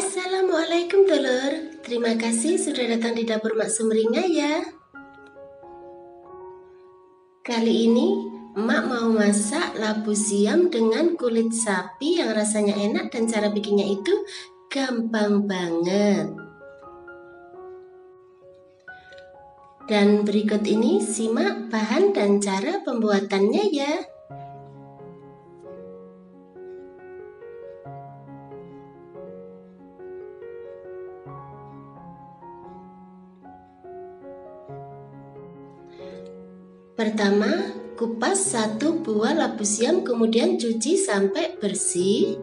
Assalamualaikum telur. Terima kasih sudah datang di dapur Mak Sumringah ya. Kali ini Mak mau masak labu siam dengan kulit sapi yang rasanya enak dan cara bikinnya itu gampang banget. Dan berikut ini simak bahan dan cara pembuatannya ya. Pertama, kupas 1 buah labu siam, kemudian cuci sampai bersih.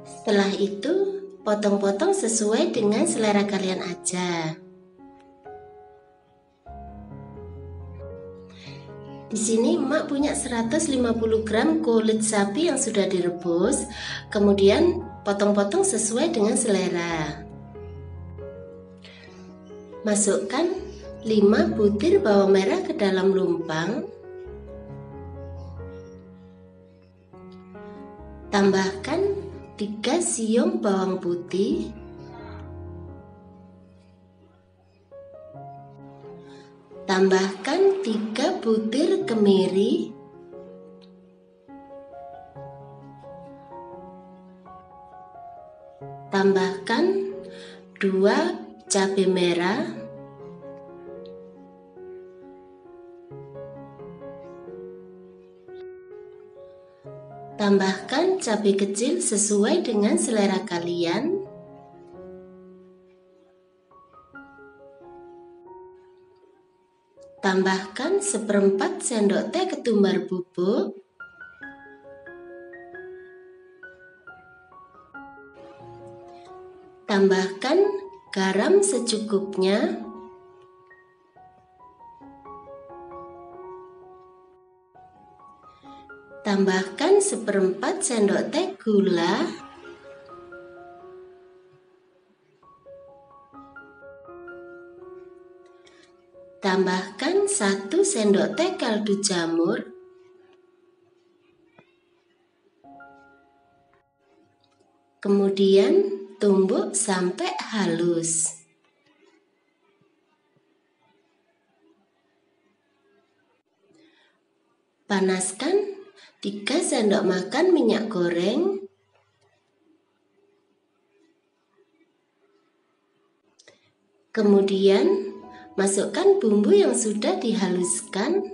Setelah itu, potong-potong sesuai dengan selera kalian aja. Di sini Emak punya 150 gram kulit sapi yang sudah direbus, kemudian potong-potong sesuai dengan selera. Masukkan 5 butir bawang merah ke dalam lumpang. Tambahkan 3 siung bawang putih. Tambahkan 3 butir kemiri. Tambahkan 2 cabai merah. Tambahkan cabai kecil sesuai dengan selera kalian. Tambahkan 1/4 sendok teh ketumbar bubuk. Tambahkan garam secukupnya. Tambahkan 1/4 sendok teh gula. Tambahkan 1 sendok teh kaldu jamur. Kemudian tumbuk sampai halus. Panaskan 3 sendok makan minyak goreng. Kemudian masukkan bumbu yang sudah dihaluskan.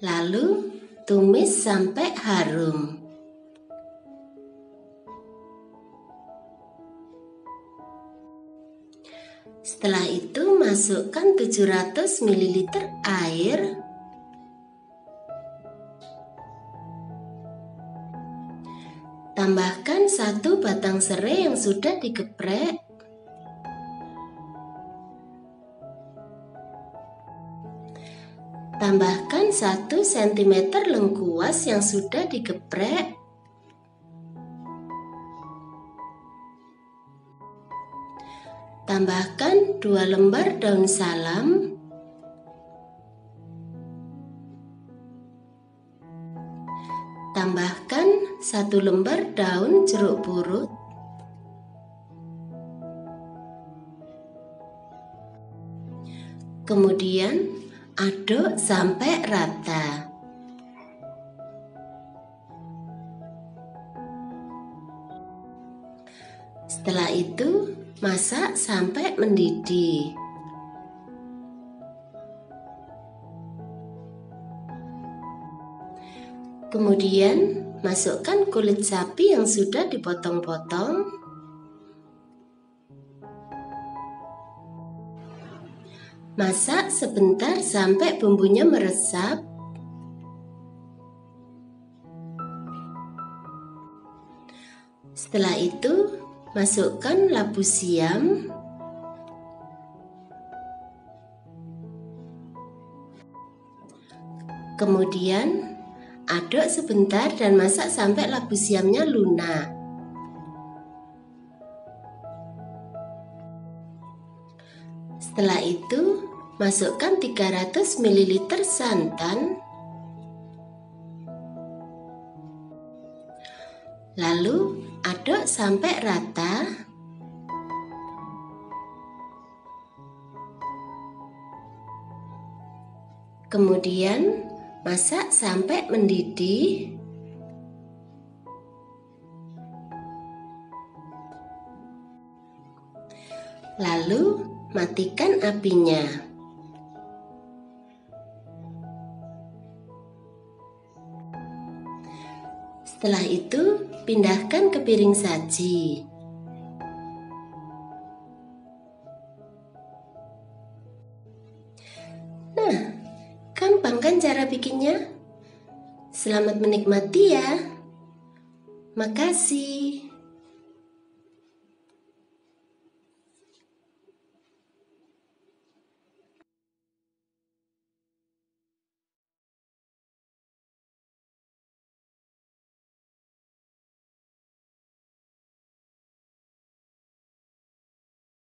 Lalu tumis sampai harum. Setelah itu masukkan 700 ml air. Tambahkan 1 batang serai yang sudah digeprek. Tambahkan 1 cm lengkuas yang sudah digeprek. Tambahkan 2 lembar daun salam. Tambahkan 1 lembar daun jeruk purut. Kemudian aduk sampai rata. Setelah itu masak sampai mendidih. Kemudian masukkan kulit sapi yang sudah dipotong-potong. Masak sebentar sampai bumbunya meresap. Setelah itu masukkan labu siam. Kemudian aduk sebentar dan masak sampai labu siamnya lunak. Setelah itu masukkan 300 ml santan, lalu aduk sampai rata. Kemudian masak sampai mendidih. Lalu matikan apinya. Setelah itu, pindahkan ke piring saji. Nah, gampang kan cara bikinnya? Selamat menikmati ya. Makasih.